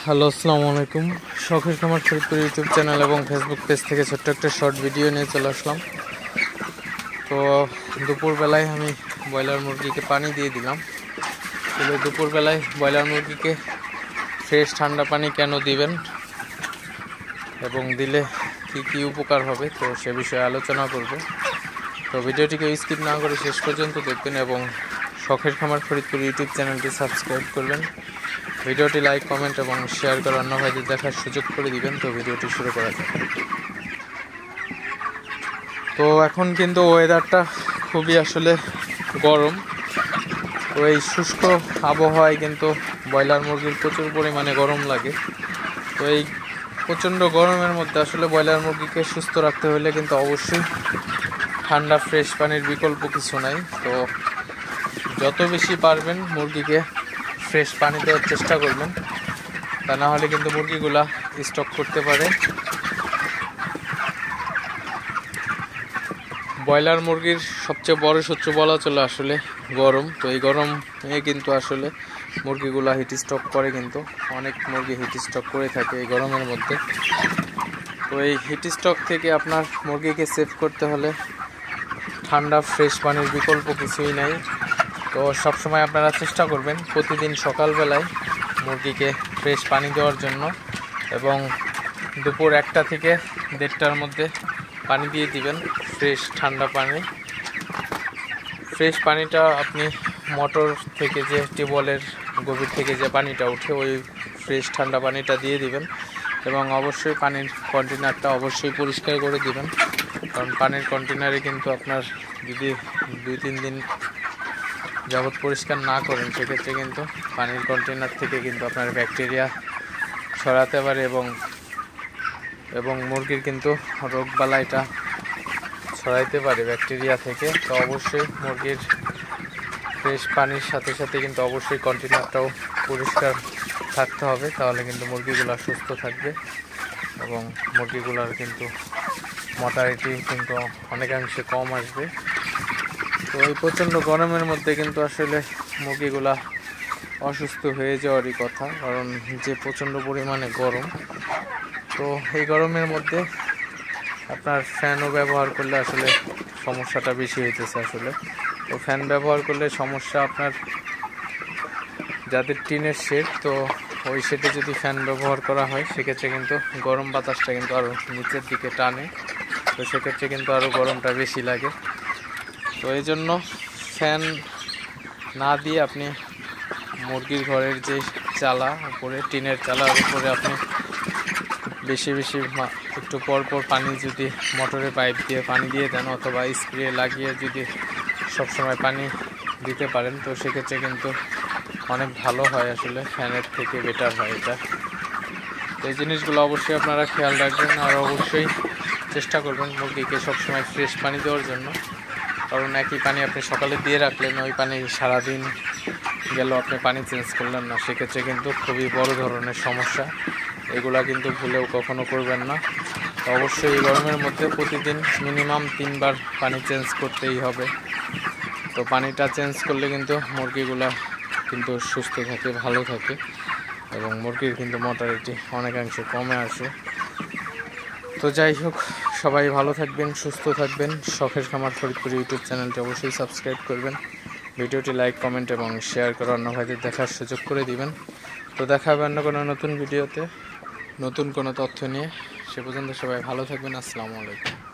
Hello, আসসালামু আলাইকুম। শখের খামার ফরিদপুর ইউটিউব চ্যানেল এবং ফেসবুক পেজ থেকে ছোট্ট একটা শর্ট ভিডিও নিয়ে চলে আসলাম। তো দুপুরবেলায় আমি ব্রয়লার মুরগিকে পানি দিয়ে দিলাম। কিন্তু দুপুরবেলায় ব্রয়লার মুরগিকে ফ্রেশ ঠান্ডা পানি কেন দিবেন এবং দিলে কি কি উপকার হবে, তো সে বিষয়ে আলোচনা করব। তো ভিডিওটিকে স্কিপ না করে শেষ পর্যন্ত দেখবেন এবং শখের খামার ফরিদপুর ইউটিউব চ্যানেলটি সাবস্ক্রাইব করবেন। ভিডিওটি লাইক, কমেন্ট এবং শেয়ার করে অন্য ভাইদের দেখার সুযোগ করে দিবেন। তো ভিডিওটি শুরু করা যাক। তো এখন কিন্তু ওয়েদারটা খুবই আসলে গরম। তো এই শুষ্ক আবহাওয়ায় কিন্তু ব্রয়লার মুরগির প্রচুর পরিমাণে গরম লাগে। তো এই প্রচণ্ড গরমের মধ্যে আসলে ব্রয়লার মুরগিকে সুস্থ রাখতে হলে কিন্তু অবশ্যই ঠান্ডা ফ্রেশ পানির বিকল্প কিছু নাই। তো যত বেশি পারবেন মুরগিকে ফ্রেশ পানি দেওয়ার চেষ্টা করবেন, তা না হলে কিন্তু মুরগিগুলা স্টক করতে পারে। ব্রয়লার মুরগির সবচেয়ে বড় শত্রু বলা চলে আসলে গরম। তো এই গরমে কিন্তু আসলে মুরগিগুলা হিট স্টক করে, কিন্তু অনেক মুরগি হিট স্টক করে থাকে এই গরমের মধ্যে। তো এই হিট স্টক থেকে আপনার মুরগিকে সেভ করতে হলে ঠান্ডা ফ্রেশ পানির বিকল্প কিছুই নাই। তো সবসময় আপনারা চেষ্টা করবেন প্রতিদিন সকালবেলায় মুরগিকে ফ্রেশ পানি দেওয়ার জন্য, এবং দুপুর 1টা থেকে 1:30টার মধ্যে পানি দিয়ে দিবেন ফ্রেশ ঠান্ডা পানি। ফ্রেশ পানিটা আপনি মোটর থেকে যে টিউবওয়েলের গভীর থেকে যে পানিটা উঠে ওই ফ্রেশ ঠান্ডা পানিটা দিয়ে দিবেন, এবং অবশ্যই পানির কন্টেনারটা অবশ্যই পরিষ্কার করে দিবেন। কারণ পানির কন্টেনারে কিন্তু আপনার যদি 2-3 দিন যাবৎ পরিষ্কার না করেন, সেক্ষেত্রে কিন্তু পানির কন্টেনার থেকে কিন্তু আপনার ব্যাকটেরিয়া ছড়াতে পারে এবং মুরগির কিন্তু রোগবালাইটা ছড়াইতে পারে ব্যাকটেরিয়া থেকে। তো অবশ্যই মুরগির ফ্রেশ পানির সাথে সাথে কিন্তু অবশ্যই কন্টেনারটাও পরিষ্কার থাকতে হবে, তাহলে কিন্তু মুরগিগুলো সুস্থ থাকবে এবং মুরগিগুলোর কিন্তু মর্টালিটি কিন্তু অনেকাংশে কম আসবে। তো এই প্রচণ্ড গরমের মধ্যে কিন্তু আসলে মুরগিগুলা অসুস্থ হয়ে যাওয়ারই কথা, কারণ যে প্রচণ্ড পরিমাণে গরম। তো এই গরমের মধ্যে আপনার ফ্যানও ব্যবহার করলে আসলে সমস্যাটা বেশি হইতেছে আসলে। তো ফ্যান ব্যবহার করলে সমস্যা আপনার যাদের টিনের শেড, তো ওই শেডে যদি ফ্যান ব্যবহার করা হয় সেক্ষেত্রে কিন্তু গরম বাতাসটা কিন্তু আরও নিচের দিকে টানে, তো সেক্ষেত্রে কিন্তু আরও গরমটা বেশি লাগে। তো এই জন্য ফ্যান না দিয়ে আপনি মুরগির ঘরের যে চালা উপরে, টিনের চালার উপরে আপনি বেশি একটু পর পানি যদি মোটরের পাইপ দিয়ে পানি দিয়ে দেন, অথবা স্প্রে লাগিয়ে যদি সবসময় পানি দিতে পারেন, তো সেক্ষেত্রে কিন্তু অনেক ভালো হয়, আসলে ফ্যানের থেকে বেটার হয় এটা। তো এই জিনিসগুলো অবশ্যই আপনারা খেয়াল রাখবেন, আর অবশ্যই চেষ্টা করবেন মুরগিকে সবসময় ফ্রেশ পানি দেওয়ার জন্য। কারণ একই পানি আপনি সকালে দিয়ে রাখলেন, ওই পানি সারাদিন গেল আপনি পানি চেঞ্জ করলেন না, সেক্ষেত্রে কিন্তু খুবই বড় ধরনের সমস্যা। এগুলা কিন্তু ভুলেও কখনো করবেন না। তো অবশ্যই এই গরমের মধ্যে প্রতিদিন মিনিমাম 3 বার পানি চেঞ্জ করতেই হবে। তো পানিটা চেঞ্জ করলে কিন্তু মুরগিগুলা কিন্তু সুস্থ থাকে, ভালো থাকে, এবং মুরগির কিন্তু মর্টালিটি অনেকাংশে কমে আসে। তো যাই হোক, সবাই ভালো থাকবেন, সুস্থ থাকবেন। শখের খামার ফরিদপুর ইউটিউব চ্যানেলটি অবশ্যই সাবস্ক্রাইব করবেন। ভিডিওটি লাইক, কমেন্ট এবং শেয়ার করে অন্য ভাইদের দেখার সুযোগ করে দিবেন। তো দেখা হবে অন্য কোনো নতুন ভিডিওতে নতুন কোনো তথ্য নিয়ে। সে পর্যন্ত সবাই ভালো থাকবেন। আসসালামু আলাইকুম।